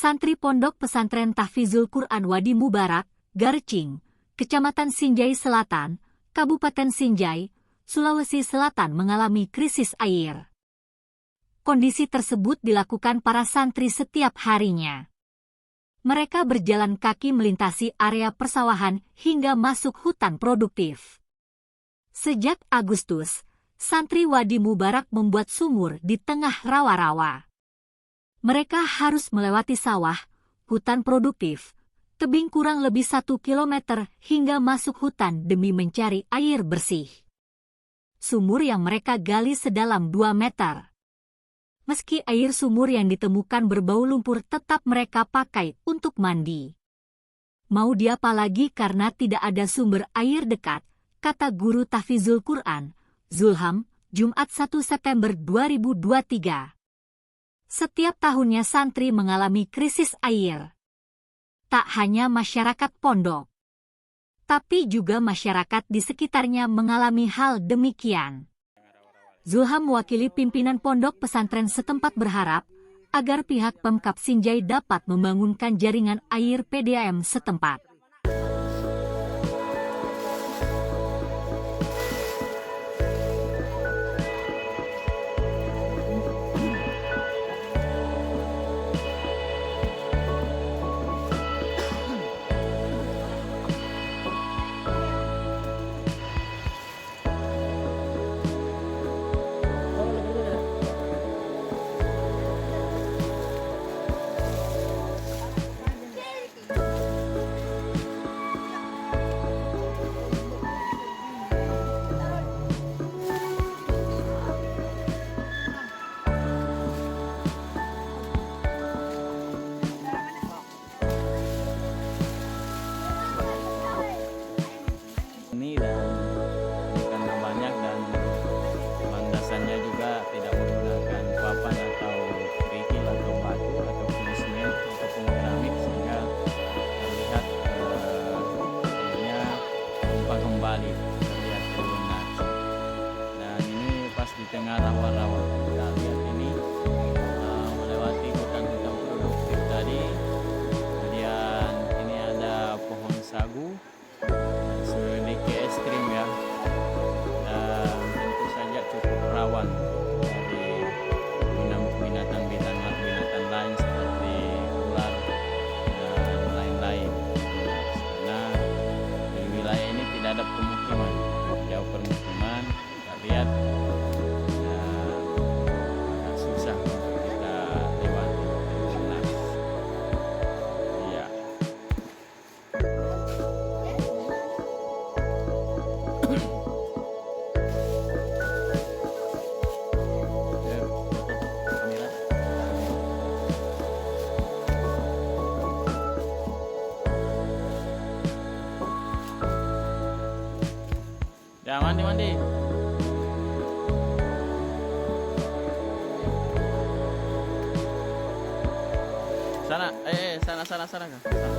santri Pondok Pesantren Tahfizul Quran Wadi Mubarak, Garcing, Kecamatan Sinjai Selatan, Kabupaten Sinjai, Sulawesi Selatan mengalami krisis air. Kondisi tersebut dilakukan para santri setiap harinya. Mereka berjalan kaki melintasi area persawahan hingga masuk hutan produktif. Sejak Agustus, santri Wadi Mubarak membuat sumur di tengah rawa-rawa. Mereka harus melewati sawah, hutan produktif, tebing kurang lebih 1 kilometer hingga masuk hutan demi mencari air bersih. Sumur yang mereka gali sedalam 2 meter. Meski air sumur yang ditemukan berbau lumpur tetap mereka pakai untuk mandi. Mau diapa lagi karena tidak ada sumber air dekat, kata guru Tahfizul Quran, Zulham, Jumat 1 September 2023. Setiap tahunnya santri mengalami krisis air. Tak hanya masyarakat pondok, tapi juga masyarakat di sekitarnya mengalami hal demikian. Zulham mewakili pimpinan pondok pesantren setempat berharap agar pihak Pemkab Sinjai dapat membangunkan jaringan air PDAM setempat. Ini karena banyak dan landasannya juga tidak menggunakan papan atau kerikil atau batu atau semen ataupun keramik sehingga terlihat akhirnya tumpah kembali terlihat lunak. Dan ini pas di tengah rawa-rawa kita lihat ini melewati hutan-hutan produktif tadi. Kemudian ini ada pohon sagu sedikit ekstrim ya, dan tentu saja cukup rawan dari binatang-binatang lain seperti ular dan lain-lain, karena di wilayah ini tidak ada pemukiman, jauh permukiman. Kita lihat agak susah untuk kita lewati. Iya. Ya, mandi. Sana, sana Kak. Sana.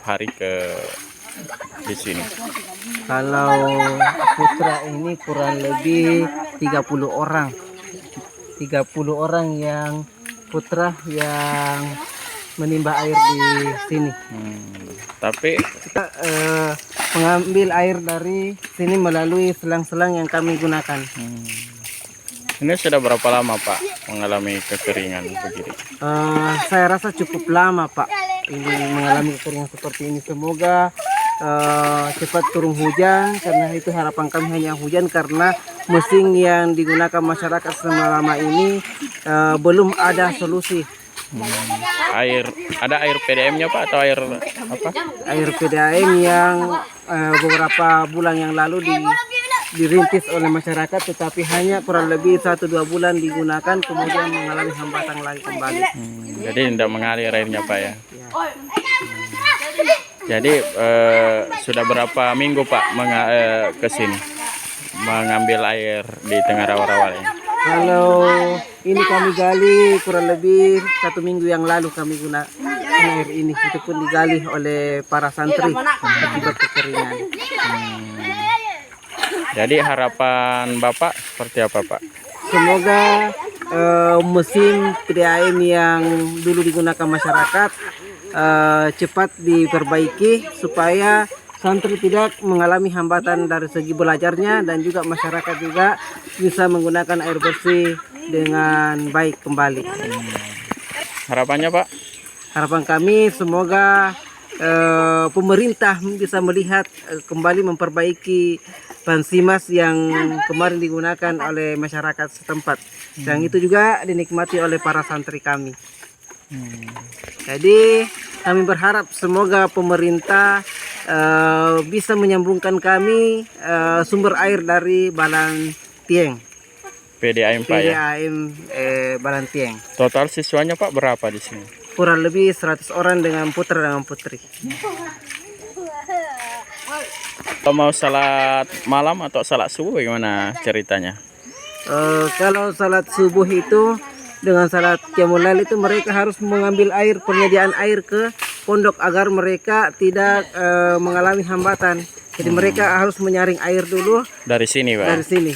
hari ke di sini? Kalau putra ini kurang lebih 30 orang. 30 orang yang putra yang menimba air di sini. Tapi Kita mengambil air dari sini melalui selang-selang yang kami gunakan. ini sudah berapa lama Pak mengalami kekeringan begini? Saya rasa cukup lama Pak ini mengalami kekeringan seperti ini. Semoga cepat turun hujan, karena itu harapan kami hanya hujan, karena mesin yang digunakan masyarakat selama ini belum ada solusi. Ada air PDM-nya Pak atau air apa? Air PDAM yang beberapa bulan yang lalu dirintis oleh masyarakat, tetapi hanya kurang lebih 1-2 bulan digunakan, kemudian mengalami hambatan lagi kembali. Jadi tidak mengalir airnya Pak ya? Jadi sudah berapa minggu Pak ke sini mengambil air di tengah rawa-rawa ini? Kalau ini kami gali kurang lebih 1 minggu yang lalu kami gunakan air ini. Itu pun digali oleh para santri akibat kekeringan. Jadi harapan Bapak seperti apa Pak? Semoga mesin PDAM yang dulu digunakan masyarakat cepat diperbaiki supaya santri tidak mengalami hambatan dari segi belajarnya, dan juga masyarakat juga bisa menggunakan air bersih dengan baik kembali. Harapannya Pak? Harapan kami semoga pemerintah bisa melihat kembali memperbaiki Bansimas yang kemarin digunakan oleh masyarakat setempat, dan itu juga dinikmati oleh para santri kami. Jadi kami berharap semoga pemerintah bisa menyambungkan kami sumber air dari Balan Tieng. PDAM Pak ya? PDAM Balan Tieng. Total siswanya Pak berapa di sini? Kurang lebih 100 orang dengan putra dan putri. Kalau mau salat malam atau salat subuh bagaimana ceritanya? Kalau salat subuh itu dengan salat qiyamul lail itu mereka harus mengambil air, penyediaan air ke pondok agar mereka tidak mengalami hambatan. Jadi mereka harus menyaring air dulu Dari sini Pak? dari sini.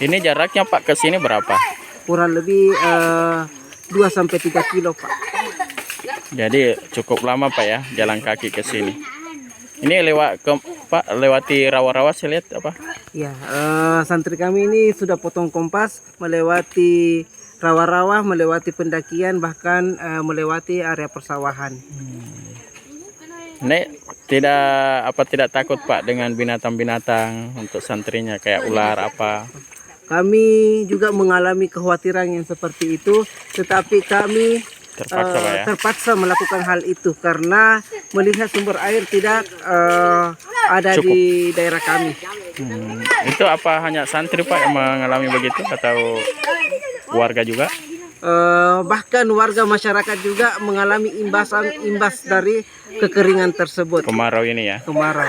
Ini jaraknya Pak ke sini berapa? Kurang lebih 2-3 kilo Pak. Jadi cukup lama Pak ya jalan kaki ke sini. Ini lewati rawa-rawa saya lihat apa? Ya, santri kami ini sudah potong kompas melewati rawa-rawa, melewati pendakian, bahkan melewati area persawahan. Ini tidak takut Pak dengan binatang-binatang untuk santrinya kayak ular apa? Kami juga mengalami kekhawatiran yang seperti itu, tetapi kami Terpaksa Pak ya? terpaksa melakukan hal itu karena melihat sumber air tidak ada Cukup. di daerah kami. Itu apa hanya santri Pak yang mengalami begitu atau warga juga? Bahkan warga masyarakat juga mengalami imbas dari kekeringan tersebut. Kemarau ini ya? Kemarau.